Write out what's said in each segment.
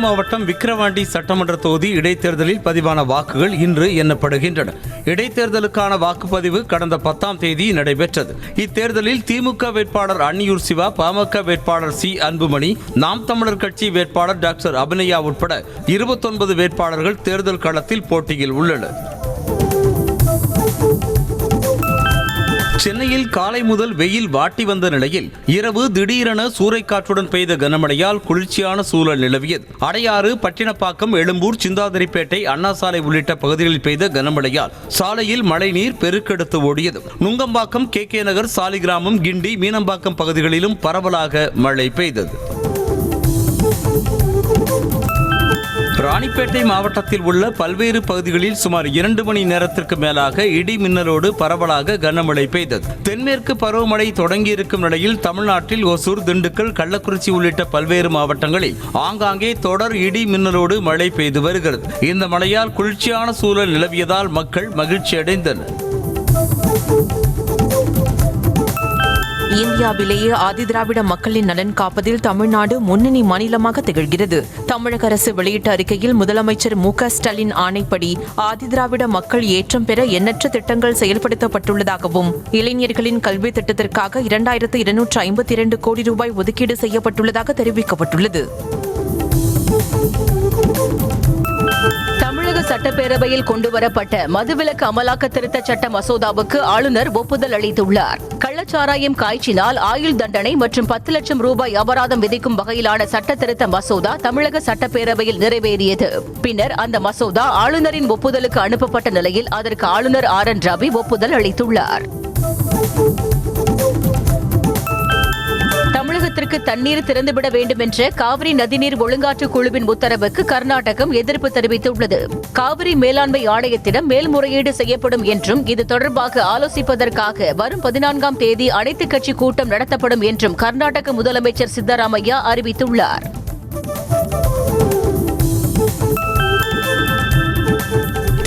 மாவட்டம் விக்கிரவாண்டி சட்டமன்ற தொகுதி இடைத்தேர்தலில் பதிவான வாக்குகள் இன்று எண்ணப்படுகின்றன. இடைத்தேர்தலுக்கான வாக்குப்பதிவு கடந்த 10ஆம் தேதி நடைபெற்றது. இத்தேர்தலில் திமுக வேட்பாளர் அன்னியூர் சிவா, பாமக வேட்பாளர் சி அன்புமணி, நாம் தமிழர் கட்சி வேட்பாளர் டாக்டர் அபிநயா உட்பட 29 வேட்பாளர்கள் தேர்தல் களத்தில் போட்டியில் உள்ளனர். சென்னையில் காலை முதல் வெயில் வாட்டி வந்த நிலையில் இரவு திடீரென சூறைக்காற்றுடன் பெய்த கனமழையால் குளிர்ச்சியான சூழல் நிலவியது. அடையாறு, பட்டினப்பாக்கம், எழும்பூர், சிந்தாதிரிப்பேட்டை, அண்ணா சாலை உள்ளிட்ட பகுதிகளில் பெய்த கனமழையால் சாலையில் மழைநீர் பெருக்கெடுத்து ஓடியது. நுங்கம்பாக்கம், கே நகர், சாலிகிராமம், கிண்டி, மீனம்பாக்கம் பகுதிகளிலும் பரவலாக மழை பெய்தது. ராணிப்பேட்டை மாவட்டத்தில் உள்ள பல்வேறு பகுதிகளில் சுமார் 2 மணி நேரத்திற்கு மேலாக இடி மின்னலோடு பரவலாக கனமழை பெய்தது. தென்மேற்கு பருவமழை தொடங்கியிருக்கும் நிலையில் தமிழ்நாட்டில் ஒசூர், திண்டுக்கல், கள்ளக்குறிச்சி உள்ளிட்ட பல்வேறு மாவட்டங்களில் ஆங்காங்கே தொடர் இடி மின்னலோடு மழை பெய்து வருகிறது. இந்த மழையால் குளிர்ச்சியான சூழல் நிலவியதால் மக்கள் மகிழ்ச்சி அடைந்தனர். இந்தியாவிலேயே ஆதிதிராவிட மக்களின் நலன் காப்பதில் தமிழ்நாடு முன்னணி மாநிலமாக திகழ்கிறது. தமிழக அரசு வெளியிட்ட அறிக்கையில் முதலமைச்சர் மு.க.ஸ்டாலின் ஆணைப்படி ஆதிதிராவிட மக்கள் ஏற்றம் பெற எண்ணற்ற திட்டங்கள் செயல்படுத்தப்பட்டுள்ளதாகவும், இளைஞர்களின் கல்வி திட்டத்திற்காக 2252 கோடி ரூபாய் ஒதுக்கீடு செய்யப்பட்டுள்ளதாக தெரிவிக்கப்பட்டுள்ளது. தமிழக சட்டப்பேரவையில் கொண்டுவரப்பட்ட மதுவிலக்கு அமலாக்க திருத்த சட்ட மசோதாவுக்கு ஆளுநர் ஒப்புதல் அளித்துள்ளார். கள்ளச்சாராயம் காய்ச்சினால் ஆயுள் தண்டனை மற்றும் 10 லட்சம் ரூபாய் அபராதம் விதிக்கும் வகையிலான சட்ட திருத்த மசோதா தமிழக சட்டப்பேரவையில் நிறைவேறியது. பின்னர் அந்த மசோதா ஆளுநரின் ஒப்புதலுக்கு அனுப்பப்பட்ட நிலையில் அதற்கு ஆளுநர் ஆர்.என். ரவி ஒப்புதல் அளித்துள்ளார். தமிழகத்திற்கு தண்ணீர் திறந்துவிட வேண்டும் என்ற காவிரி நதிநீர் ஒழுங்காற்று குழுவின் உத்தரவுக்கு கர்நாடகம் எதிர்ப்பு தெரிவித்துள்ளது. காவிரி மேலாண்மை ஆணையத்திடம் மேல்முறையீடு செய்யப்படும் என்றும், இது தொடர்பாக ஆலோசிப்பதற்காக வரும் 14ஆம் தேதி அனைத்துக் கட்சி கூட்டம் நடத்தப்படும் என்றும் கர்நாடக முதலமைச்சர் சித்தராமையா அறிவித்துள்ளார்.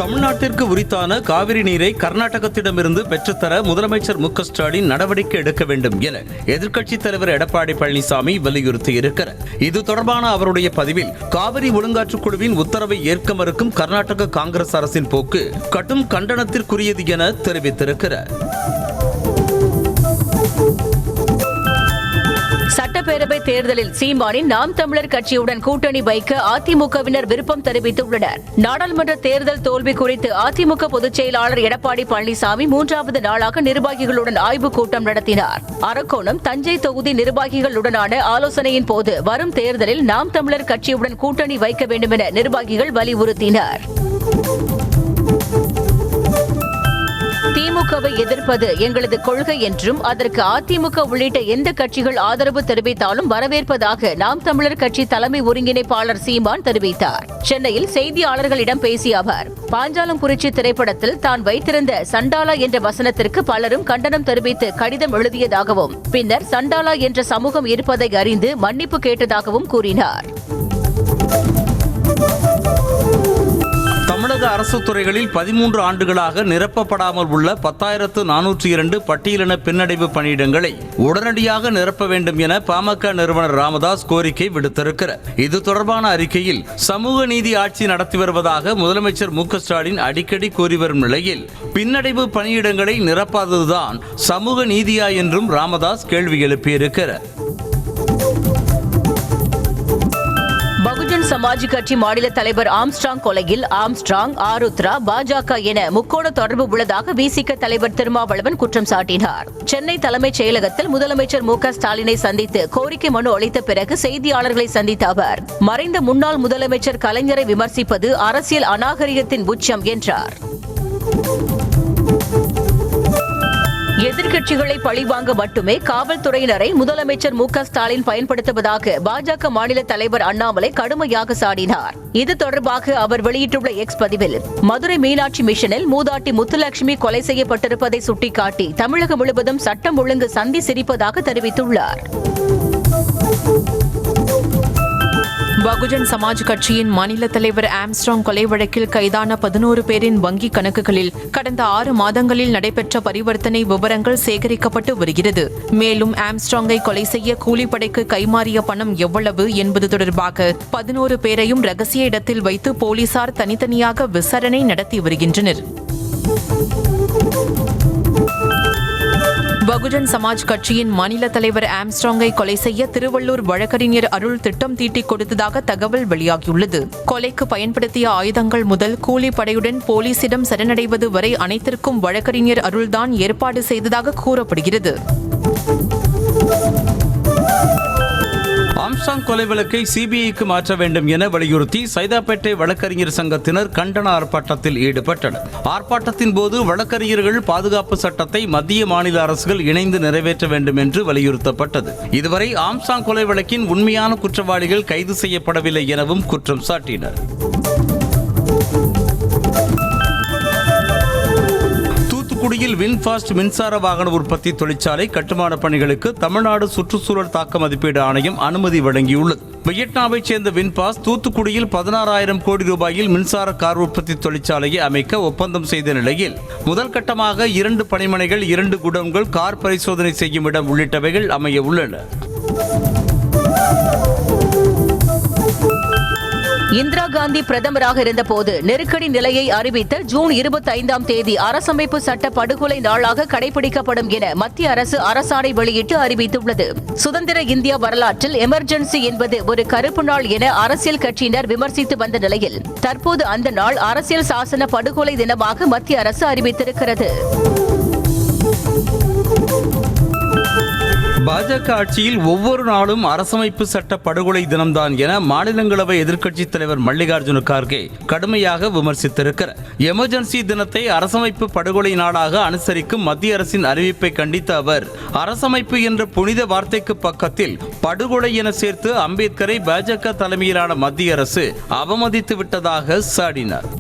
தமிழ்நாட்டிற்கு உரித்தான காவிரி நீரை கர்நாடகத்திடமிருந்து பெற்றுத்தர முதலமைச்சர் மு.க.ஸ்டாலின் நடவடிக்கை எடுக்க வேண்டும் என எதிர்க்கட்சித் தலைவர் எடப்பாடி பழனிசாமி வலியுறுத்தியிருக்கிறார். இது தொடர்பான அவருடைய பதிவில், காவிரி ஒழுங்காற்றுக் குழுவின் உத்தரவை ஏற்க மறுக்கும் கர்நாடக காங்கிரஸ் அரசின் போக்கு கடும் கண்டனத்திற்குரியது என தெரிவித்திருக்கிறார். சட்டப்பேரவை தேர்தலில் சீமானின் நாம் தமிழர் கட்சியுடன் கூட்டணி வைக்க அதிமுகவினர் விருப்பம் தெரிவித்துள்ளனர். நாடாளுமன்ற தேர்தல் தோல்வி குறித்து அதிமுக பொதுச் செயலாளர் எடப்பாடி பழனிசாமி 3வது நாளாக நிர்வாகிகளுடன் ஆய்வுக் கூட்டம் நடத்தினார். அரக்கோணம், தஞ்சை தொகுதி நிர்வாகிகளுடனான ஆலோசனையின் போது வரும் தேர்தலில் நாம் தமிழர் கட்சியுடன் கூட்டணி வைக்க வேண்டும் என நிர்வாகிகள் வலியுறுத்தினர். திமுகவை எதிர்ப்பது எங்களது கொள்கை என்றும், அதற்கு அதிமுக உள்ளிட்ட எந்த கட்சிகள் ஆதரவு தெரிவித்தாலும் வரவேற்பதாக நாம் தமிழர் கட்சி தலைமை ஒருங்கிணைப்பாளர் சீமான் தெரிவித்தார். சென்னையில் செய்தியாளர்களிடம் பேசிய அவர், பாஞ்சாலங்குறிச்சி திரைப்படத்தில் தான் வைத்திருந்த சண்டாலா என்ற வசனத்திற்கு பலரும் கண்டனம் தெரிவித்து கடிதம் எழுதியதாகவும், பின்னர் சண்டாலா என்ற சமூகம் இருப்பதை அறிந்து மன்னிப்பு கேட்டதாகவும் கூறினார். தமிழக அரசு துறைகளில் 13 ஆண்டுகளாக நிரப்பப்படாமல் உள்ள 10,402 பட்டியலின பின்னடைவு பணியிடங்களை உடனடியாக நிரப்ப வேண்டும் என பாமக நிறுவனர் ராமதாஸ் கோரிக்கை விடுத்திருக்கிறார். இது தொடர்பான அறிக்கையில், சமூக நீதி ஆட்சி நடத்தி வருவதாக முதலமைச்சர் மு.க.ஸ்டாலின் அடிக்கடி கூறி வரும் நிலையில் பின்னடைவு பணியிடங்களை நிரப்பாததுதான் சமூக நீதியா என்றும் ராமதாஸ் கேள்வி எழுப்பியிருக்கிறார். பகுஜன் சமாஜ் கட்சி மாநில தலைவர் ஆம்ஸ்ட்ராங் கொலையில் ஆம்ஸ்ட்ராங், ஆருத்ரா, பாஜக என முக்கோண தொடர்பு உள்ளதாக விசிக தலைவர் திருமாவளவன் குற்றம் சாட்டினார். சென்னை தலைமைச் செயலகத்தில் முதலமைச்சர் மு.க.ஸ்டாலினை சந்தித்து கோரிக்கை மனு அளித்த பிறகு செய்தியாளர்களை சந்தித்த அவர், மறைந்த முன்னாள் முதலமைச்சர் கலைஞரை விமர்சிப்பது அரசியல் அநாகரிகத்தின் உச்சம் என்றார். எதிர்க்கட்சிகளை பழிவாங்க மட்டுமே காவல்துறையினரை முதலமைச்சர் மு.க.ஸ்டாலின் பயன்படுத்துவதாக பாஜக மாநில தலைவர் அண்ணாமலை கடுமையாக சாடினார். இது தொடர்பாக அவர் வெளியிட்டுள்ள எக்ஸ் பதிவில், மதுரை மீனாட்சி மிஷனில் மூதாட்டி முத்துலட்சுமி கொலை செய்யப்பட்டிருப்பதை சுட்டிக்காட்டி தமிழகம் முழுவதும் சட்டம் ஒழுங்கு சந்தி சிரிப்பதாக தெரிவித்துள்ளார். பகுஜன் சமாஜ் கட்சியின் மாநில தலைவர் ஆம்ஸ்ட்ராங் கொலை வழக்கில் கைதான 11 பேரின் வங்கிக் கணக்குகளில் கடந்த 6 மாதங்களில் நடைபெற்ற பரிவர்த்தனை விவரங்கள் சேகரிக்கப்பட்டு வருகிறது. மேலும் ஆம்ஸ்ட்ராங்கை கொலை செய்ய கூலிப்படைக்கு கைமாறிய பணம் எவ்வளவு என்பது தொடர்பாக 11 பேரையும் ரகசிய இடத்தில் வைத்து போலீசார் தனித்தனியாக விசாரணை நடத்தி வருகின்றனர். பகுஜன் சமாஜ் கட்சியின் மாநில தலைவர் ஆம்ஸ்ட்ராங்கை கொலை செய்ய திருவள்ளூர் வழக்கறிஞர் அருள் திட்டம் தீட்டிக் கொடுத்ததாக தகவல் வெளியாகியுள்ளது. கொலைக்கு பயன்படுத்திய ஆயுதங்கள் முதல் கூலிப்படையுடன் போலீசிடம் சரணடைவது வரை அனைத்திற்கும் வழக்கறிஞர் அருள்தான் ஏற்பாடு செய்ததாக கூறப்படுகிறது. ஆம்ஸ்ட்ராங் கொலை வழக்கை சிபிஐக்கு மாற்ற வேண்டும் என வலியுறுத்தி சைதாப்பேட்டை வழக்கறிஞர் சங்கத்தினர் கண்டன ஆர்ப்பாட்டத்தில் ஈடுபட்டனர். ஆர்ப்பாட்டத்தின் போது வழக்கறிஞர்கள் பாதுகாப்பு சட்டத்தை மத்திய மாநில அரசுகள் இணைந்து நிறைவேற்ற வேண்டும் என்று வலியுறுத்தப்பட்டது. இதுவரை ஆம்ஸ்ட்ராங் கொலை வழக்கின் உண்மையான குற்றவாளிகள் கைது செய்யப்படவில்லை எனவும் குற்றம் சாட்டினர். தூத்துக்குடியில் வின்ஃபாஸ்ட் மின்சார வாகன உற்பத்தி தொழிற்சாலை கட்டுமான பணிகளுக்கு தமிழ்நாடு சுற்றுச்சூழல் தாக்க மதிப்பீடு ஆணையம் அனுமதி வழங்கியுள்ளது. வியட்நாமைச் சேர்ந்த வின்பாஸ் தூத்துக்குடியில் 16,000 கோடி ரூபாயில் மின்சார கார் உற்பத்தி தொழிற்சாலையை அமைக்க ஒப்பந்தம் செய்த நிலையில் முதல் கட்டமாக 2 பணிமனைகள், 2 குடோன்கள், கார் பரிசோதனை செய்யும் இடம் உள்ளிட்டவைகள் அமைய உள்ளன. இந்திரா காந்தி பிரதமராக இருந்தபோது நெருக்கடி நிலையை அறிவித்த ஜூன் 25ஆம் தேதி அரசமைப்பு சட்ட படுகொலை நாளாக கடைபிடிக்கப்படும் என மத்திய அரசு அரசாணை வெளியிட்டு அறிவித்துள்ளது. சுதந்திர இந்தியா வரலாற்றில் எமர்ஜென்சி என்பது ஒரு கருப்பு நாள் என அரசியல் கட்சியினர் விமர்சித்து வந்த நிலையில் தற்போது அந்த நாள் அரசியல் சாசன படுகொலை தினமாக மத்திய அரசு அறிவித்திருக்கிறது. பாஜக ஆட்சியில் ஒவ்வொரு நாளும் அரசமைப்பு சட்ட படுகொலை தினம்தான் என மாநிலங்களவை எதிர்க்கட்சித் தலைவர் மல்லிகார்ஜுன கார்கே கடுமையாக விமர்சித்திருக்கிறார். எமர்ஜென்சி தினத்தை அரசமைப்பு படுகொலை நாளாக அனுசரிக்கும் மத்திய அரசின் அறிவிப்பை கண்டித்த அவர், அரசமைப்பு என்ற புனித வார்த்தைக்கு பக்கத்தில் படுகொலை என சேர்த்து அம்பேத்கரை பாஜக தலைமையிலான மத்திய அரசு அவமதித்து விட்டதாக சாடினார்.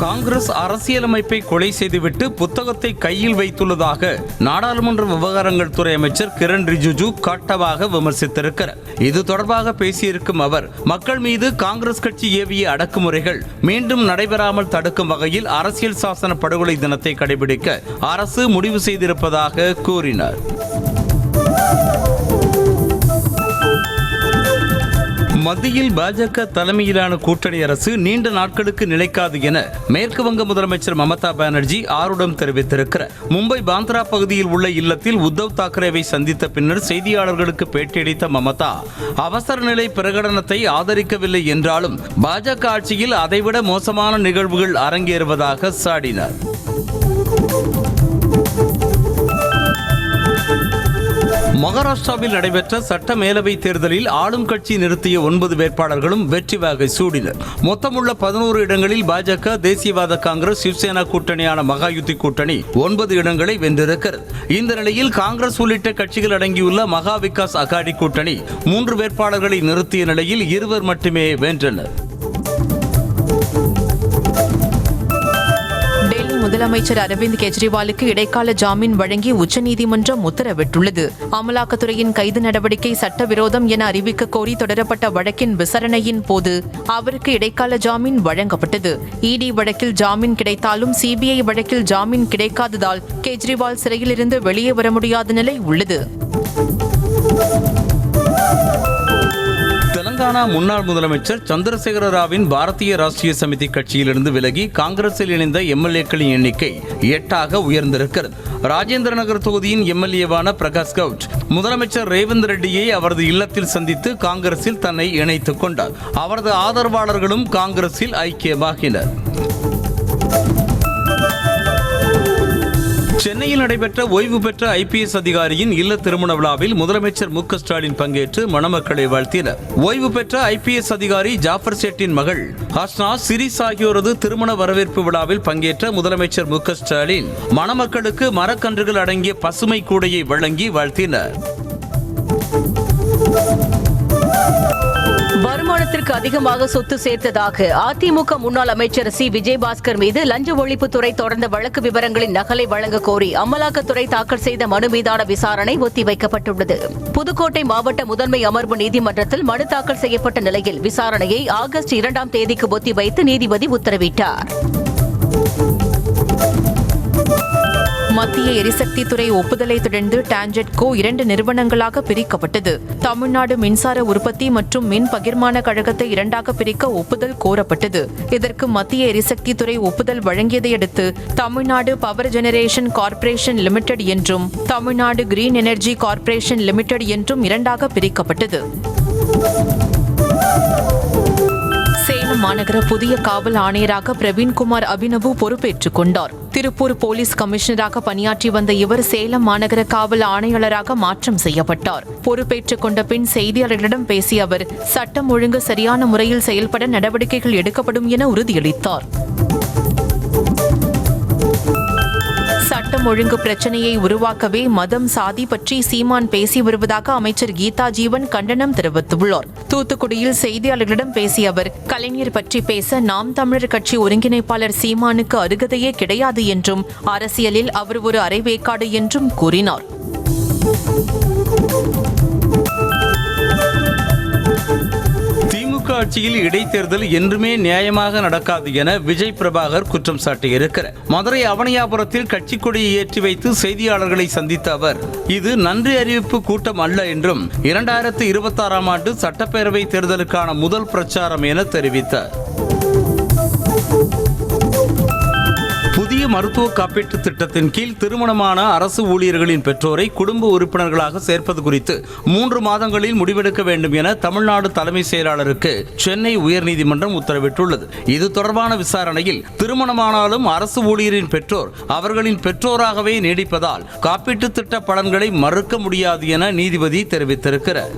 காங்கிரஸ் அரசியலமைப்பை கொலை செய்துவிட்டு புத்தகத்தை கையில் வைத்துள்ளதாக நாடாளுமன்ற விவகாரங்கள் துறை அமைச்சர் கிரண் ரிஜிஜு காட்டமாக விமர்சித்திருக்கிறார். இது தொடர்பாக பேசியிருக்கும் அவர், மக்கள் மீது காங்கிரஸ் கட்சி ஏவிய அடக்குமுறைகள் மீண்டும் நடைபெறாமல் தடுக்கும் வகையில் அரசியல் சாசன படுகொலை தினத்தை கடைபிடிக்க அரசு முடிவு செய்திருப்பதாக கூறினார். மத்தியில் பாஜக தலைமையிலான கூட்டணி அரசு நீண்ட நாட்களுக்கு நிலைக்காது என மேற்கு வங்க முதலமைச்சர் மமதா பானர்ஜி ஆருடம் தெரிவித்திருக்கிறார். மும்பை பாந்த்ரா பகுதியில் உள்ள இல்லத்தில் உத்தவ் தாக்கரேவை சந்தித்த பின்னர் செய்தியாளர்களுக்கு பேட்டியளித்த மமதா, அவசர நிலை பிரகடனத்தை ஆதரிக்கவில்லை என்றாலும் பாஜக ஆட்சியில் அதைவிட மோசமான நிகழ்வுகள் அரங்கேறுவதாக சாடினார். மகாராஷ்டிராவில் நடைபெற்ற சட்ட மேலவை தேர்தலில் ஆளும் கட்சி நிறுத்திய 9 வேட்பாளர்களும் வெற்றி வாகை சூடினர். மொத்தமுள்ள 11 இடங்களில் பாஜக, தேசியவாத காங்கிரஸ், சிவசேனா கூட்டணியான மகாயுத்தி கூட்டணி 9 இடங்களை வென்றிருக்கிறது. இந்த நிலையில் காங்கிரஸ் உள்ளிட்ட கட்சிகள் அடங்கியுள்ள மகா விகாஸ் அகாடி கூட்டணி 3 வேட்பாளர்களை நிறுத்திய நிலையில் 2 மட்டுமே வென்றனர். முதலமைச்சர் அரவிந்த் கெஜ்ரிவாலுக்கு இடைக்கால ஜாமீன் வழங்கி உச்சநீதிமன்றம் உத்தரவிட்டுள்ளது. அமலாக்கத்துறையின் கைது நடவடிக்கை சட்டவிரோதம் என அறிவிக்க கோரி தொடரப்பட்ட வழக்கின் விசாரணையின் போது அவருக்கு இடைக்கால ஜாமீன் வழங்கப்பட்டது. இடி வழக்கில் ஜாமீன் கிடைத்தாலும் சிபிஐ வழக்கில் ஜாமீன் கிடைக்காததால் கெஜ்ரிவால் சிறையிலிருந்து வெளியே வர முடியாத நிலை உள்ளது. தெலங்கானா முன்னாள் முதலமைச்சர் சந்திரசேகர ராவின் பாரதிய ராஷ்டிரிய சமிதி கட்சியிலிருந்து விலகி காங்கிரஸில் இணைந்த எம்எல்ஏக்களின் எண்ணிக்கை 8ஆக உயர்ந்திருக்கிறது. ராஜேந்திர நகர் தொகுதியின் எம்எல்ஏவான பிரகாஷ் கவுட் முதலமைச்சர் ரேவந்த் ரெட்டியை அவரது இல்லத்தில் சந்தித்து காங்கிரஸில் தன்னை இணைத்துக் கொண்டார். அவரது ஆதரவாளர்களும் காங்கிரஸில் ஐக்கியமாகினர். சென்னையில் நடைபெற்ற ஓய்வு பெற்ற ஐபிஎஸ் அதிகாரியின் இல்ல திருமண விழாவில் முதலமைச்சர் மு.க. ஸ்டாலின் பங்கேற்று மணமக்களை வாழ்த்தினார். ஓய்வு பெற்ற ஐபிஎஸ் அதிகாரி ஜாஃபர் சேட்டின் மகள் ஹஸ்னா சிரிஸ் ஆகியோரது திருமண வரவேற்பு விழாவில் பங்கேற்ற முதலமைச்சர் மு.க. ஸ்டாலின் மணமக்களுக்கு மரக்கன்றுகள் அடங்கிய பசுமை கூடையை வழங்கி வாழ்த்தினார். வருமானத்திற்கு அதிகமாக சொத்து சேர்த்ததாக அதிமுக முன்னாள் அமைச்சர் சி விஜயபாஸ்கர் மீது லஞ்ச ஒழிப்புத்துறை தொடர்ந்த வழக்கு விவரங்களின் நகலை வழங்க கோரி அமலாக்கத்துறை தாக்கல் செய்த மனு மீதான விசாரணை ஒத்திவைக்கப்பட்டுள்ளது. புதுக்கோட்டை மாவட்ட முதன்மை அமர்வு நீதிமன்றத்தில் மனு தாக்கல் செய்யப்பட்ட நிலையில் விசாரணையை ஆகஸ்ட் 2ஆம் தேதிக்கு ஒத்திவைத்து நீதிபதி உத்தரவிட்டார். மத்திய எரிசக்தி துறை ஒப்புதலை தொடர்ந்து டான்ஜெட்கோ 2 நிறுவனங்களாக பிரிக்கப்பட்டது. தமிழ்நாடு மின்சார உற்பத்தி மற்றும் மின் பகிர்மான கழகத்தை 2ஆக பிரிக்க ஒப்புதல் கோரப்பட்டது. இதற்கு மத்திய எரிசக்தி துறை ஒப்புதல் வழங்கியதை அடுத்து Tamil Nadu power generation corporation limited என்றும் Tamil Nadu green energy corporation limited என்றும் 2ஆக பிரிக்கப்பட்டது. சேலம் மாநகர புதிய காவல் ஆணையராக பிரவீன்குமார் அபினவு பொறுப்பேற்றுக் கொண்டார். திருப்பூர் போலீஸ் கமிஷனராக பணியாற்றி வந்த இவர் சேலம் மாநகர காவல் ஆணையாளராக மாற்றம் செய்யப்பட்டார். பொறுப்பேற்றுக் கொண்ட பின் செய்தியாளர்களிடம் பேசிய அவர் சட்டம் ஒழுங்கு சரியான முறையில் செயல்பட நடவடிக்கைகள் எடுக்கப்படும் என உறுதியளித்தார். சட்டம் ஒழுங்கு பிரச்சனையை உருவாக்கவே மதம் சாதி பற்றி சீமான் பேசி வருவதாக அமைச்சர் கீதா ஜீவன் கண்டனம் தெரிவித்துள்ளார். தூத்துக்குடியில் செய்தியாளர்களிடம் பேசிய அவர் கலைஞர் பற்றி பேச நாம் தமிழர் கட்சி ஒருங்கிணைப்பாளர் சீமானுக்கு அருகதையே கிடையாது என்றும் அரசியலில் அவர் ஒரு அரைவேக்காடு என்றும் கூறினார். திமுக ஆட்சியில் இடைத்தேர்தல் என்றுமே நியாயமாக நடக்காது என விஜய் பிரபாகர் குற்றம் சாட்டியிருக்கிறார். மதுரை அவனியாபுரத்தில் கட்சி கொடியை ஏற்றி வைத்து செய்தியாளர்களை சந்தித்த அவர் இது நன்றி அறிவிப்பு கூட்டம் அல்ல என்றும் 2026ஆம் ஆண்டு சட்டப்பேரவை தேர்தலுக்கான முதல் பிரச்சாரம் என தெரிவித்தார். புதிய மருத்துவ காப்பீட்டு திட்டத்தின் கீழ் திருமணமான அரசு ஊழியர்களின் பெற்றோரை குடும்ப உறுப்பினர்களாக சேர்ப்பது குறித்து 3 மாதங்களில் முடிவெடுக்க வேண்டும் என தமிழ்நாடு தலைமை செயலாளருக்கு சென்னை உயர்நீதிமன்றம் உத்தரவிட்டுள்ளது. இது தொடர்பான விசாரணையில் திருமணமானாலும் அரசு ஊழியரின் பெற்றோர் அவர்களின் பெற்றோராகவே நீடிப்பதால் காப்பீட்டு திட்ட பலன்களை மறுக்க முடியாது என நீதிபதி தெரிவித்திருக்கிறார்.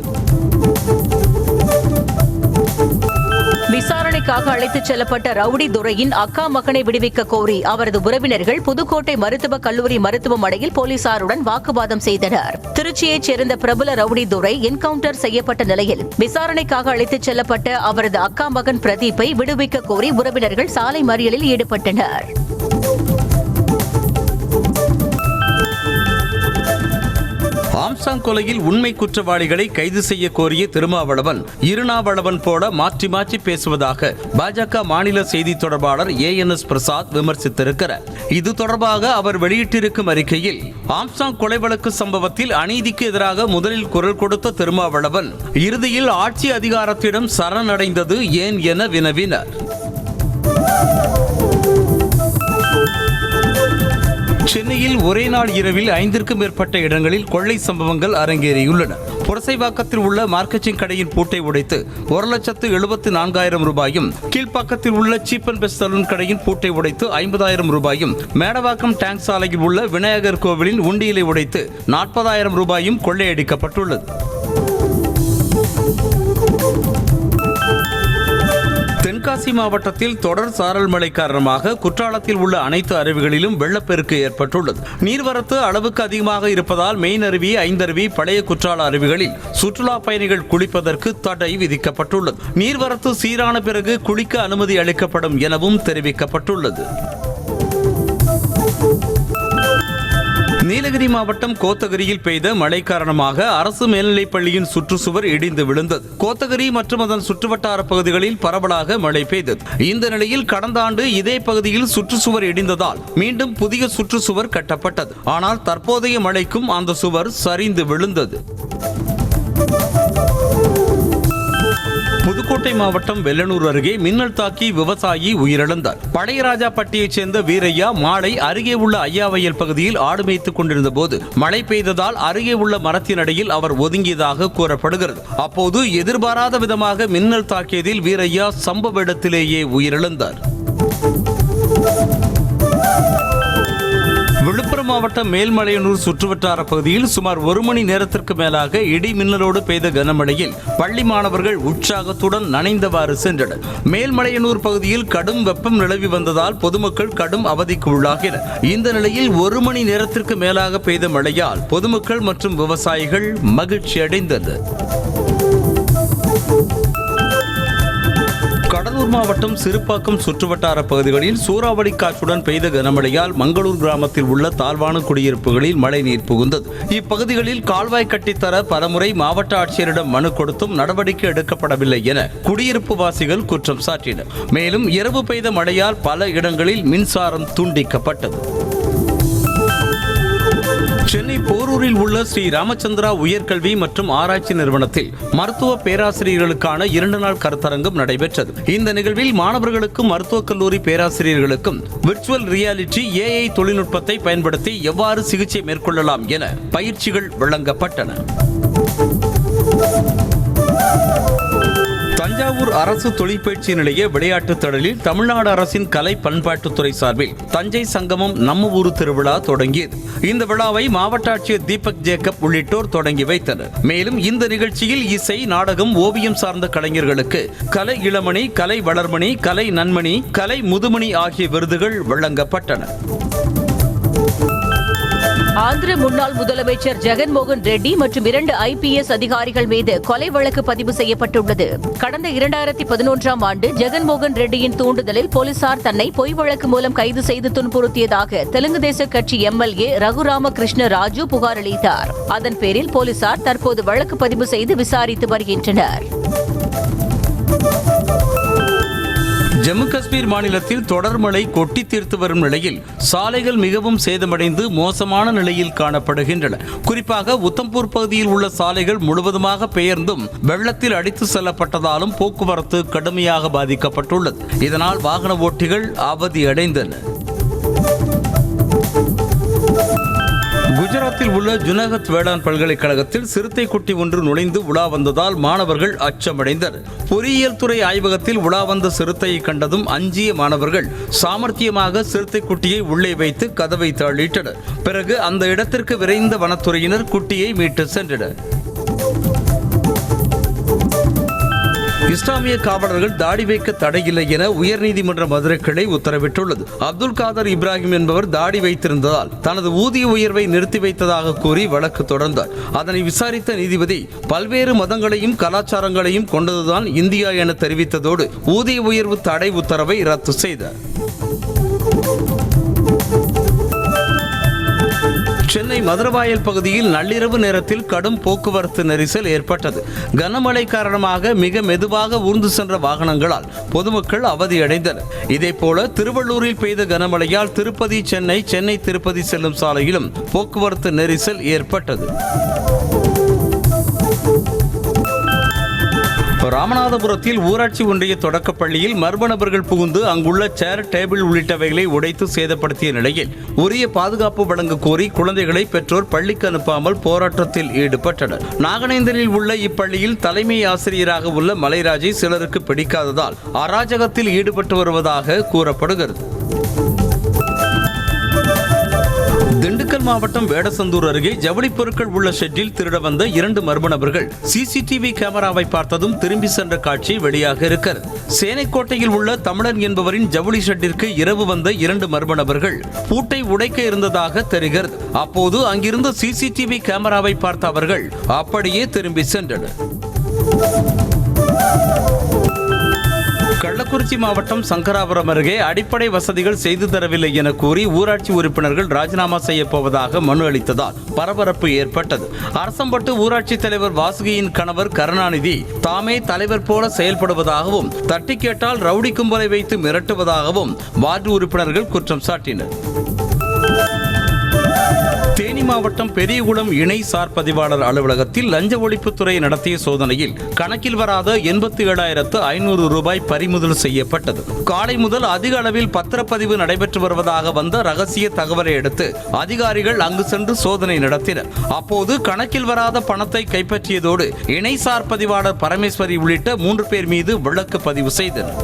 விசாரணைக்காக அழைத்துச் செல்லப்பட்ட ரவுடி துரையின் அக்கா மகனை விடுவிக்க கோரி அவரது உறவினர்கள் புதுக்கோட்டை மருத்துவக் கல்லூரி மருத்துவமனையில் போலீசாருடன் வாக்குவாதம் செய்தனர். திருச்சியைச் சேர்ந்த பிரபல ரவுடி துரை என்கவுண்டர் செய்யப்பட்ட நிலையில் விசாரணைக்காக அழைத்துச் செல்லப்பட்ட அவரது அக்கா மகன் பிரதீப்பை விடுவிக்க கோரி உறவினர்கள் சாலை மறியலில் ஈடுபட்டனர். ஆம்சாங் கொலையில் உண்மை குற்றவாளிகளை கைது செய்ய கோரிய திருமாவளவன் இருநாவளவன் போல மாற்றி மாற்றி பேசுவதாக பாஜக மாநில செய்தி தொடர்பாளர் ANS பிரசாத் விமர்சித்திருக்கிறார். இது தொடர்பாக அவர் வெளியிட்டிருக்கும் அறிக்கையில் ஆம்சாங் கொலை வழக்கு சம்பவத்தில் அநீதிக்கு எதிராக முதலில் குரல் கொடுத்த திருமாவளவன் இறுதியில் ஆட்சி அதிகாரத்திடம் சரணடைந்தது ஏன் என வினவினார். சென்னையில் ஒரே நாள் இரவில் 5க்கும் மேற்பட்ட இடங்களில் கொள்ளை சம்பவங்கள் அரங்கேறியுள்ளன. புரசைவாக்கத்தில் உள்ள மார்க்கெட்டிங் கடையின் பூட்டை உடைத்து 1,74,000 ரூபாயும், கீழ்ப்பாக்கத்தில் உள்ள சீப் அண்ட் பெஸ்ட் சலூன் கடையின் பூட்டை உடைத்து 50,000 ரூபாயும், மேடவாக்கம் டேங்க் சாலையில் உள்ள விநாயகர் கோவிலின் உண்டியலை உடைத்து 40,000 ரூபாயும் கொள்ளையடிக்கப்பட்டுள்ளது. தென்காசி மாவட்டத்தில் தொடர் சாரல் மழை காரணமாக குற்றாலத்தில் உள்ள அனைத்து அருவிகளிலும் வெள்ளப்பெருக்கு ஏற்பட்டுள்ளது. நீர்வரத்து அளவுக்கு அதிகமாக இருப்பதால் மெயின் அருவி, ஐந்தருவி, பழைய குற்றால அருவிகளில் சுற்றுலா பயணிகள் குளிப்பதற்கு தடை விதிக்கப்பட்டுள்ளது. நீர்வரத்து சீரான பிறகு குளிக்க அனுமதி அளிக்கப்படும் எனவும் தெரிவிக்கப்பட்டுள்ளது. நீலகிரி மாவட்டம் கோத்தகிரியில் பெய்த மழை காரணமாக அரசு மேல்நிலைப் பள்ளியின் சுற்றுச்சுவர் இடிந்து விழுந்தது. கோத்தகிரி மற்றும் அதன் சுற்றுவட்டார பகுதிகளில் பரவலாக மழை பெய்தது. இந்த நிலையில் கடந்த ஆண்டு இதே பகுதியில் சுற்றுச்சுவர் இடிந்ததால் மீண்டும் புதிய சுற்றுச்சுவர் கட்டப்பட்டது. ஆனால் தற்போதைய மழைக்கும் அந்த சுவர் சரிந்து விழுந்தது. புதுக்கோட்டை மாவட்டம் வெள்ளனூர் அருகே மின்னல் தாக்கி விவசாயி உயிரிழந்தார். பழையராஜாப்பட்டியைச் சேர்ந்த வீரையா மாலை அருகே உள்ள ஐயாவயல் பகுதியில் ஆடு மேய்த்துக் கொண்டிருந்த போது மழை பெய்ததால் அருகே உள்ள மரத்தின் அடியில் அவர் ஒதுங்கியதாக கூறப்படுகிறது. அப்போது எதிர்பாராத விதமாக மின்னல் தாக்கியதில் வீரையா சம்பவ இடத்திலேயே உயிரிழந்தார். விழுப்புரம் மாவட்டம் மேல்மலையனூர் சுற்றுவட்டார பகுதியில் சுமார் 1 மணி நேரத்திற்கு மேலாக இடி மின்னலோடு பெய்த கனமழையில் பள்ளி மாணவர்கள் உற்சாகத்துடன் நனைந்தவாறு சென்றனர். மேல்மலையனூர் பகுதியில் கடும் வெப்பம் நிலவி வந்ததால் பொதுமக்கள் கடும் அவதிக்கு உள்ளாகினர். இந்த நிலையில் 1 மணி நேரத்திற்கு மேலாக பெய்த மழையால் பொதுமக்கள் மற்றும் விவசாயிகள் மகிழ்ச்சி அடைந்தனர். கடலூர் மாவட்டம் சிறுபாக்கம் சுற்றுவட்டார பகுதிகளில் சூறாவளி காற்றுடன் பெய்த கனமழையால் மங்களூர் கிராமத்தில் உள்ள தாழ்வான குடியிருப்புகளில் மழைநீர் புகுந்தது. இப்பகுதிகளில் கால்வாய் கட்டித்தர பலமுறை மாவட்ட ஆட்சியரிடம் மனு கொடுத்தும் நடவடிக்கை எடுக்கப்படவில்லை என குடியிருப்பு வாசிகள் குற்றம் சாட்டினர். மேலும் இரவு பெய்த மழையால் பல இடங்களில் மின்சாரம் துண்டிக்கப்பட்டது. சென்னை போரூரில் உள்ள ஸ்ரீ ராமச்சந்திரா உயர்கல்வி மற்றும் ஆராய்ச்சி நிறுவனத்தில் மருத்துவ பேராசிரியர்களுக்கான 2 நாள் கருத்தரங்கம் நடைபெற்றது. இந்த நிகழ்வில் மாணவர்களுக்கும் மருத்துவக் கல்லூரி பேராசிரியர்களுக்கும் விர்ச்சுவல் ரியாலிட்டி AI தொழில்நுட்பத்தை பயன்படுத்தி எவ்வாறு சிகிச்சை மேற்கொள்ளலாம் என பயிற்சிகள் வழங்கப்பட்டன. தஞ்சாவூர் அரசு தொழிற்பயிற்சி நிலைய விளையாட்டுத் திடலில் தமிழ்நாடு அரசின் கலை பண்பாட்டுத்துறை சார்பில் தஞ்சை சங்கமம் நம்ம ஊரு திருவிழா தொடங்கியது. இந்த விழாவை மாவட்ட ஆட்சியர் தீபக் ஜேக்கப் உள்ளிட்டோர் தொடங்கி வைத்தனர். மேலும் இந்த நிகழ்ச்சியில் இசை, நாடகம், ஓவியம் சார்ந்த கலைஞர்களுக்கு கலை இளமணி, கலை வளர்மணி, கலை நன்மணி, கலை முதுமணி ஆகிய விருதுகள் வழங்கப்பட்டன. ஆந்திர முன்னாள் முதலமைச்சர் ஜெகன்மோகன் ரெட்டி மற்றும் 2 IPS அதிகாரிகள் மீது கொலை வழக்கு பதிவு செய்யப்பட்டுள்ளது. கடந்த 2011ஆம் ஆண்டு ஜெகன்மோகன் ரெட்டியின் தூண்டுதலில் போலீசார் தன்னை பொய் வழக்கு மூலம் கைது செய்து துன்புறுத்தியதாக தெலுங்கு தேச கட்சி MLA ரகுராம கிருஷ்ண ராஜு புகார் அளித்தார். அதன் பேரில் போலீசார் தற்போது வழக்கு பதிவு செய்து விசாரித்து வருகின்றனர். ஜம்மு காஷ்மீர் மாநிலத்தில் தொடர் மழை கொட்டி தீர்த்து வரும் நிலையில் சாலைகள் மிகவும் சேதமடைந்து மோசமான நிலையில் காணப்படுகின்றன. குறிப்பாக உத்தம்பூர் பகுதியில் உள்ள சாலைகள் முழுவதுமாக பெயர்ந்தும் வெள்ளத்தில் அடித்து செல்லப்பட்டதாலும் போக்குவரத்து கடுமையாக பாதிக்கப்பட்டுள்ளது. இதனால் வாகன ஓட்டிகள் அவதியடைந்தனர். குஜராத்தில் உள்ள ஜுனாகத் வேளாண் பல்கலைக்கழகத்தில் சிறுத்தை குட்டி ஒன்று நுழைந்து உலா வந்ததால் மாணவர்கள் அச்சமடைந்தனர். பொறியியல் துறை ஆய்வகத்தில் உலா வந்த சிறுத்தையை கண்டதும் அஞ்சிய மாணவர்கள் சாமர்த்தியமாக சிறுத்தை குட்டியை உள்ளே வைத்து கதவை தள்ளிட்டனர். பிறகு அந்த இடத்திற்கு விரைந்த வனத்துறையினர் குட்டியை மீட்டு சென்றனர். இஸ்லாமிய காவலர்கள் தாடி வைக்க தடையில்லை என உயர்நீதிமன்ற மதுரை கிளை உத்தரவிட்டுள்ளது. அப்துல் காதர் இப்ராஹிம் என்பவர் தாடி வைத்திருந்ததால் தனது ஊதிய உயர்வை நிறுத்தி வைத்ததாக கூறி வழக்கு தொடர்ந்தார். அதனை விசாரித்த நீதிபதி பல்வேறு மதங்களையும் கலாச்சாரங்களையும் கொண்டதுதான் இந்தியா என தெரிவித்ததோடு ஊதிய உயர்வு தடை உத்தரவை ரத்து செய்தார். சென்னை மதுரவாயல் பகுதியில் நள்ளிரவு நேரத்தில் கடும் போக்குவரத்து நெரிசல் ஏற்பட்டது. கனமழை காரணமாக மிக மெதுவாக ஊர்ந்து சென்ற வாகனங்களால் பொதுமக்கள் அவதியடைந்தனர். இதேபோல திருவள்ளூரில் பெய்த கனமழையால் திருப்பதி சென்னை, சென்னை திருப்பதி செல்லும் சாலையிலும் போக்குவரத்து நெரிசல் ஏற்பட்டது. ராமநாதபுரத்தில் ஊராட்சி ஒன்றிய தொடக்கப்பள்ளியில் மர்ம நபர்கள் புகுந்து அங்குள்ள சேர், டேபிள் உள்ளிட்டவைகளை உடைத்து சேதப்படுத்திய நிலையில் உரிய பாதுகாப்பு வழங்க கோரி குழந்தைகளை பெற்றோர் பள்ளிக்கு அனுப்பாமல் போராட்டத்தில் ஈடுபட்டனர். நாகநேந்தலில் உள்ள இப்பள்ளியில் தலைமை ஆசிரியராக உள்ள மலைராஜை சிலருக்கு பிடிக்காததால் அராஜகத்தில் ஈடுபட்டு வருவதாக கூறப்படுகிறது. திண்டுக்கல் மாவட்டம் வேடசந்தூர் அருகே ஜவுளி பொருட்கள் உள்ள ஷெட்டில் திருட வந்த 2 மர்ம நபர்கள் CCTV கேமராவை பார்த்ததும் திரும்பி சென்ற காட்சி வெளியாக இருக்கிறது. சேனைக்கோட்டையில் உள்ள தமிழன் என்பவரின் ஜவுளி ஷெட்டிற்கு இரவு வந்த 2 மர்ம நபர்கள் பூட்டை உடைக்க இருந்ததாக தெரிகிறது. அப்போது அங்கிருந்த CCTV கேமராவை பார்த்த அவர்கள் அப்படியே திரும்பி சென்றனர். கள்ளக்குறிச்சி மாவட்டம் சங்கராபுரம் அருகே அடிப்படை வசதிகள் செய்து தரவில்லை என கூறி ஊராட்சி உறுப்பினர்கள் ராஜினாமா செய்யப் போவதாக மனு அளித்ததால் பரபரப்பு ஏற்பட்டது. அரசம்பட்டு ஊராட்சி தலைவர் வாசுகியின் கணவர் கருணாநிதி தாமே தலைவர் போல செயல்படுவதாகவும் தட்டி கேட்டால் ரவுடி கும்பலை வைத்து மிரட்டுவதாகவும் வார்டு உறுப்பினர்கள் குற்றம் சாட்டினர். தேனி மாவட்டம் பெரியகுளம் இணை சார் பதிவாளர் அலுவலகத்தில் லஞ்ச ஒழிப்புத்துறை நடத்திய சோதனையில் கணக்கில் வராத 87,500 ரூபாய் பறிமுதல் செய்யப்பட்டது. காலை முதல் அதிக அளவில் பத்திரப்பதிவு நடைபெற்று வருவதாக வந்த ரகசிய தகவலை அடுத்து அதிகாரிகள் அங்கு சென்று சோதனை நடத்தினர். அப்போது கணக்கில் வராத பணத்தை கைப்பற்றியதோடு இணை சார் பதிவாளர் பரமேஸ்வரி உள்ளிட்ட 3 பேர் மீது வழக்கு பதிவு செய்தனர்.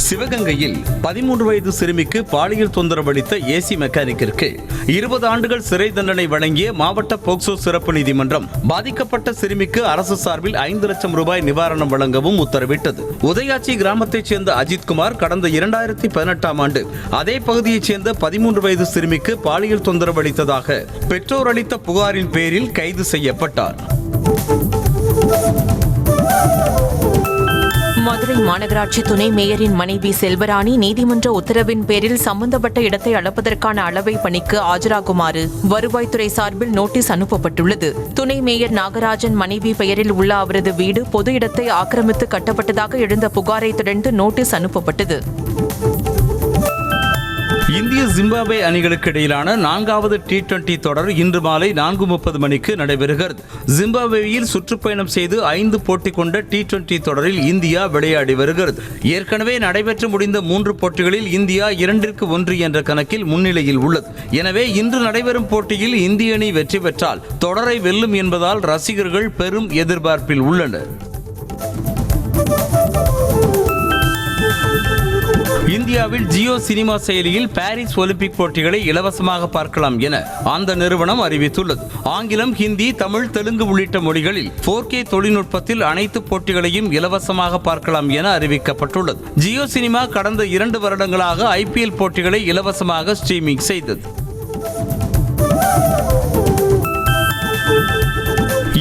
சிவகங்கையில் 13 வயது சிறுமிக்கு பாலியல் தொந்தரவு அளித்த ஏசி மெக்கானிக்கிற்கு 20 ஆண்டுகள் சிறை தண்டனை வழங்கிய மாவட்ட போக்சோ சிறப்பு நீதிமன்றம் பாதிக்கப்பட்ட சிறுமிக்கு அரசு சார்பில் 5 லட்சம் ரூபாய் நிவாரணம் வழங்கவும் உத்தரவிட்டது. உதயாச்சி கிராமத்தைச் சேர்ந்த அஜித்குமார் கடந்த 2018ஆம் ஆண்டு அதே பகுதியைச் சேர்ந்த 13 வயது சிறுமிக்கு பாலியல் தொந்தரவு அளித்ததாக பெற்றோர் அளித்த புகாரின் பேரில் கைது செய்யப்பட்டார். மதுரை மாநகராட்சி துணை மேயரின் மனைவி செல்வராணி நீதிமன்ற உத்தரவின் பேரில் சம்பந்தப்பட்ட இடத்தை அளப்பதற்கான அளவை பணிக்கு ஆஜராகுமாறு வருவாய்த்துறை சார்பில் நோட்டீஸ் அனுப்பப்பட்டுள்ளது. துணை மேயர் நாகராஜன் மனைவி பெயரில் உள்ள அவரது வீடு பொது இடத்தை ஆக்கிரமித்து கட்டப்பட்டதாக எழுந்த புகாரை தொடர்ந்து நோட்டீஸ் அனுப்பப்பட்டது. இந்திய ஜிம்பாப்வே அணிகளுக்கு இடையிலான 4வது T20 தொடர் இன்று மாலை 4:30 மணிக்கு நடைபெறுகிறது. ஜிம்பாப்வேயில் சுற்றுப்பயணம் செய்து 5 போட்டி கொண்ட T20 தொடரில் இந்தியா விளையாடி வருகிறது. ஏற்கனவே நடைபெற்று முடிந்த 3 போட்டிகளில் இந்தியா 2-1 என்ற கணக்கில் முன்னிலையில் உள்ளது. எனவே இன்று நடைபெறும் போட்டியில் இந்திய அணி வெற்றி பெற்றால் தொடரை வெல்லும் என்பதால் ரசிகர்கள் பெரும் எதிர்பார்ப்பில் உள்ளனர். இந்தியாவில் ஜியோ சினிமா செயலியில் பாரிஸ் ஒலிம்பிக் போட்டிகளை இலவசமாக பார்க்கலாம் என அந்த நிறுவனம் அறிவித்துள்ளது. ஆங்கிலம், ஹிந்தி, தமிழ், தெலுங்கு உள்ளிட்ட மொழிகளில் 4K தொழில்நுட்பத்தில் அனைத்து போட்டிகளையும் இலவசமாக பார்க்கலாம் என அறிவிக்கப்பட்டுள்ளது. ஜியோ சினிமா கடந்த 2 வருடங்களாக IPL போட்டிகளை இலவசமாக ஸ்ட்ரீமிங் செய்தது.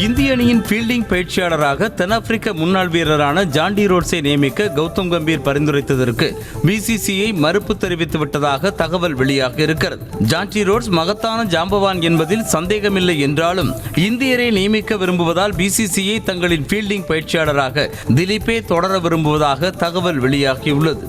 இந்திய அணியின் ஃபீல்டிங் பயிற்சியாளராக தென்னாப்பிரிக்க முன்னாள் வீரரான ஜாண்டி ரோட்ஸை நியமிக்க கௌதம் கம்பீர் பரிந்துரைத்ததற்கு BCCI மறுப்பு தெரிவித்து விட்டதாக தகவல் வெளியாக இருக்கிறது. ஜாண்டி ரோட்ஸ் மகத்தான ஜாம்பவான் என்பதில் சந்தேகமில்லை என்றாலும் இந்தியரை நியமிக்க விரும்புவதால் BCCI தங்களின் ஃபீல்டிங் பயிற்சியாளராக திலீப்பை தொடர விரும்புவதாக தகவல் வெளியாகியுள்ளது.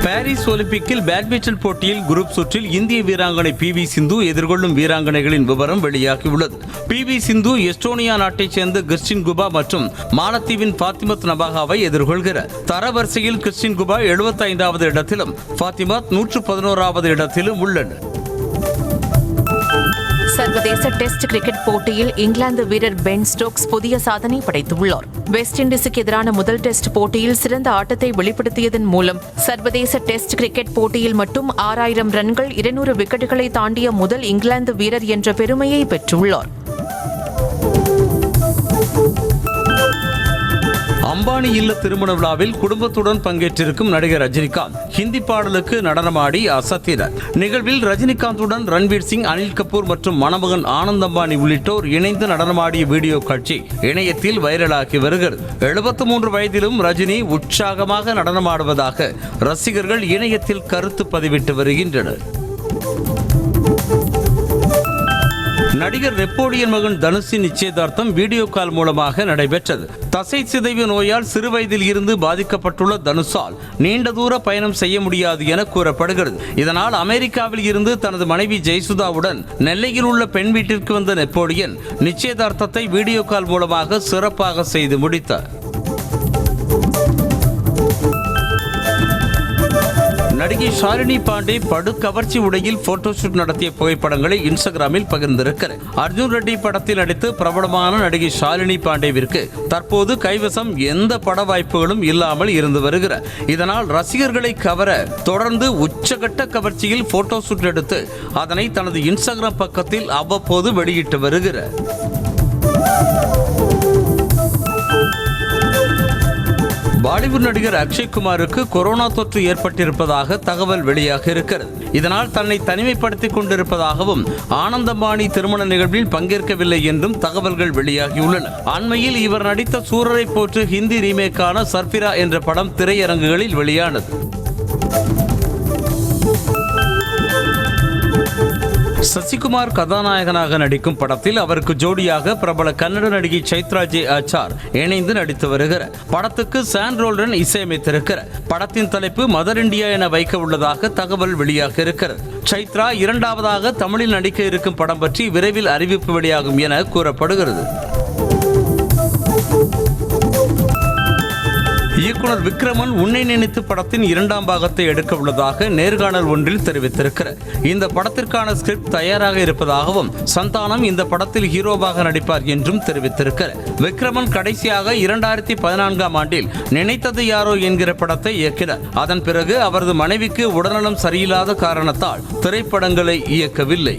பாரிஸ் ஒலிம்பிக்கில் பேட்மிண்டன் போட்டியில் குரூப் சுற்றில் இந்திய வீராங்கனை PV சிந்து எதிர்கொள்ளும் வீராங்கனைகளின் விவரம் வெளியாகியுள்ளது. PV சிந்து எஸ்டோனியா நாட்டைச் சேர்ந்த கிறிஸ்டின் குபா மற்றும் மாலத்தீவின் ஃபாத்திமத் நபாகாவை எதிர்கொள்கிறார். தரவரிசையில் கிறிஸ்டின் குபா 75வது இடத்திலும் ஃபாத்திமத் 111வது இடத்திலும் உள்ளனர். சர்வதேச டெஸ்ட் கிரிக்கெட் போட்டியில் இங்கிலாந்து வீரர் பென் ஸ்டோக்ஸ் புதிய சாதனை படைத்துள்ளார். வெஸ்ட் இண்டீஸுக்கு எதிரான முதல் டெஸ்ட் போட்டியில் சிறந்த ஆட்டத்தை வெளிப்படுத்தியதன் மூலம் சர்வதேச டெஸ்ட் கிரிக்கெட் போட்டியில் மட்டும் 6000 ரன்கள் 200 விக்கெட்டுகளை தாண்டிய முதல் இங்கிலாந்து வீரர் என்ற பெருமையை பெற்றுள்ளார். அம்பானி இல்ல திருமண விழாவில் குடும்பத்துடன் பங்கேற்றிருக்கும் நடிகர் ரஜினிகாந்த் ஹிந்தி பாடலுக்கு நடனமாடி அசத்தினார். நிகழ்வில் ரஜினிகாந்துடன் ரன்வீர் சிங், அனில் கபூர் மற்றும் மணமகன் ஆனந்த் அம்பானி உள்ளிட்டோர் இணைந்து நடனமாடிய வீடியோ காட்சி இணையத்தில் வைரலாகி வருகிறது. 73 வயதிலும் ரஜினி உற்சாகமாக நடனமாடுவதாக ரசிகர்கள் இணையத்தில் கருத்து பதிவிட்டு வருகின்றனர். நடிகர் நெப்போலியன் மகன் தனுஷின் நிச்சயதார்த்தம் வீடியோ கால் மூலமாக நடைபெற்றது. தசை சிதைவு நோயால் சிறு வயதில் இருந்து பாதிக்கப்பட்டுள்ள தனுஷால் நீண்ட தூர பயணம் செய்ய முடியாது என கூறப்படுகிறது. இதனால் அமெரிக்காவில் இருந்து தனது மனைவி ஜெயசுதாவுடன் நெல்லையில் உள்ள பெண் வீட்டிற்கு வந்த நெப்போலியன் நிச்சயதார்த்தத்தை வீடியோ கால் மூலமாக சிறப்பாக செய்து முடித்தார். நடிகை ஷாலினி பாண்டே படு கவர்ச்சி உடையில் போட்டோஷூட் நடத்திய புகைப்படங்களை இன்ஸ்டாகிராமில் பகிர்ந்திருக்கிறார். அர்ஜுன் ரெட்டி படத்தில் நடித்து பிரபலமான நடிகை ஷாலினி பாண்டேவிற்கு தற்போது கைவசம் எந்த பட வாய்ப்புகளும் இல்லாமல் இருந்து வருகிறார். இதனால் ரசிகர்களை கவர தொடர்ந்து உச்சகட்ட கவர்ச்சியில் போட்டோஷூட் எடுத்து அதனை தனது இன்ஸ்டாகிராம் பக்கத்தில் அவ்வப்போது வெளியிட்டு வருகிறார். பாலிவுட் நடிகர் அக்ஷய்குமாருக்கு கொரோனா தொற்று ஏற்பட்டிருப்பதாக தகவல் வெளியாக இருக்கிறது. இதனால் தன்னை தனிமைப்படுத்திக் கொண்டிருப்பதாகவும் ஆனந்த் அம்பானி திருமண நிகழ்வில் பங்கேற்கவில்லை என்றும் தகவல்கள் வெளியாகியுள்ளன. அண்மையில் இவர் நடித்த சூரரை போற்று ஹிந்தி ரீமேக்கான சர்பிரா என்ற படம் திரையரங்குகளில் வெளியானது. சசிகுமார் கதாநாயகனாக நடிக்கும் படத்தில் அவருக்கு ஜோடியாக பிரபல கன்னட நடிகை சைத்ரா ஜே ஆச்சார் இணைந்து நடித்து வருகிறார். படத்துக்கு சான் ரோல்டன் இசையமைத்திருக்கிறார். படத்தின் தலைப்பு மதர் இந்தியா என வைக்க உள்ளதாக தகவல் வெளியாக இருக்கிறது. சைத்ரா 2வதாக தமிழில் நடிக்க இருக்கும் படம் பற்றி விரைவில் அறிவிப்பு வெளியாகும் என கூறப்படுகிறது. இயக்குனர் விக்ரமன் உன்னை நினைத்து படத்தின் 2ஆம் பாகத்தை எடுக்க உள்ளதாக நேர்காணல் ஒன்றில் தெரிவித்திருக்கிறார். இந்த படத்திற்கான ஸ்கிரிப்ட் தயாராக இருப்பதாகவும் சந்தானம் இந்த படத்தில் ஹீரோவாக நடிப்பார் என்றும் தெரிவித்திருக்கிறார். விக்ரமன் கடைசியாக 2014ஆம் ஆண்டில் நினைத்தது யாரோ என்கிற படத்தை இயக்கினார். அதன் பிறகு அவரது மனைவிக்கு உடல்நலம் சரியில்லாத காரணத்தால் திரைப்படங்களை இயக்கவில்லை.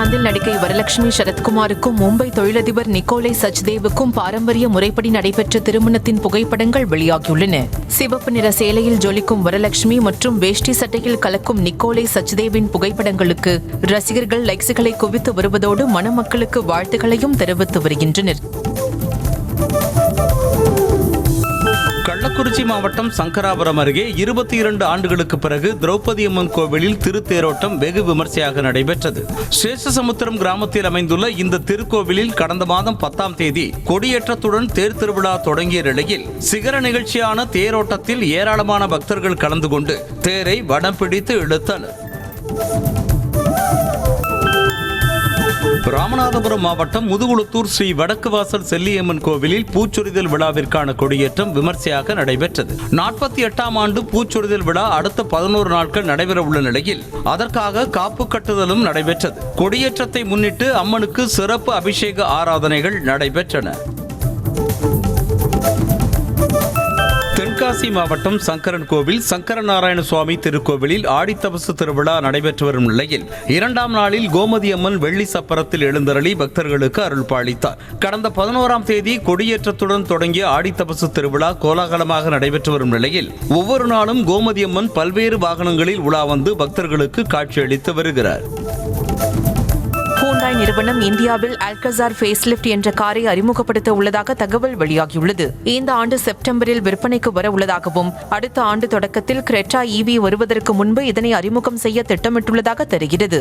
இங்கிலாந்தில் நடிகை வரலட்சுமி சரத்குமாருக்கும் மும்பை தொழிலதிபர் நிக்கோலை சச்தேவுக்கும் பாரம்பரிய முறைப்படி நடைபெற்ற திருமணத்தின் புகைப்படங்கள் வெளியாகியுள்ளன. சிவப்பு நிற சேலையில் ஜொலிக்கும் வரலட்சுமி மற்றும் வேஷ்டி சட்டையில் கலக்கும் நிக்கோலை சச்தேவின் புகைப்படங்களுக்கு ரசிகர்கள் லைக்ஸுகளை குவித்து வருவதோடு மணமக்களுக்கு வாழ்த்துக்களையும் தெரிவித்து வருகின்றனர். கள்ளக்குறிச்சி மாவட்டம் சங்கராபுரம் அருகே 22 ஆண்டுகளுக்கு பிறகு திரௌபதி அம்மன் கோவிலில் திருத்தேரோட்டம் வெகு விமர்சையாக நடைபெற்றது. சேஷசமுத்திரம் கிராமத்தில் அமைந்துள்ள இந்த திருக்கோவிலில் கடந்த மாதம் 10ஆம் தேதி கொடியேற்றத்துடன் தேர் திருவிழா தொடங்கிய நிலையில் சிகர நிகழ்ச்சியான தேரோட்டத்தில் ஏராளமான பக்தர்கள் கலந்து கொண்டு தேரை வடம் பிடித்து இழுத்தனர். ராமநாதபுரம் மாவட்டம் முதுகுளத்தூர் ஸ்ரீ வடக்கு வாசல் செல்லியம்மன் கோவிலில் பூச்சொரிதல் விழாவிற்கான கொடியேற்றம் விமர்சையாக நடைபெற்றது. 48ஆம் ஆண்டு பூச்சொரிதல் விழா அடுத்த 11 நாட்கள் நடைபெற உள்ள நிலையில் அதற்காக காப்பு கட்டுதலும் நடைபெற்றது. கொடியேற்றத்தை முன்னிட்டு அம்மனுக்கு சிறப்பு அபிஷேக ஆராதனைகள் நடைபெற்றன. தென்காசி மாவட்டம் சங்கரன் கோவில் சங்கரநாராயண சுவாமி திருக்கோவிலில் ஆடித்தபசு திருவிழா நடைபெற்று வரும் நிலையில் 2ஆம் நாளில் கோமதி அம்மன் வெள்ளி சப்பரத்தில் எழுந்தருளி பக்தர்களுக்கு அருள் பாலித்தார். கடந்த 11ஆம் தேதி கொடியேற்றத்துடன் தொடங்கிய ஆடித்தபசு திருவிழா கோலாகலமாக நடைபெற்று வரும் நிலையில் ஒவ்வொரு நாளும் கோமதி அம்மன் பல்வேறு வாகனங்களில் உலா வந்து பக்தர்களுக்கு காட்சியளித்து வருகிறார். ஹூண்டாய் நிறுவனம் இந்தியாவில் அல்கசார் ஃபேஸ்லிஃப்ட் என்ற காரை அறிமுகப்படுத்த உள்ளதாக தகவல் வெளியாகியுள்ளது. இந்த ஆண்டு செப்டம்பரில் விற்பனைக்கு வர உள்ளதாகவும் அடுத்த ஆண்டு தொடக்கத்தில் கிரெட்டா EV வருவதற்கு முன்பு இதனை அறிமுகம் செய்ய திட்டமிட்டுள்ளதாக தெரிகிறது.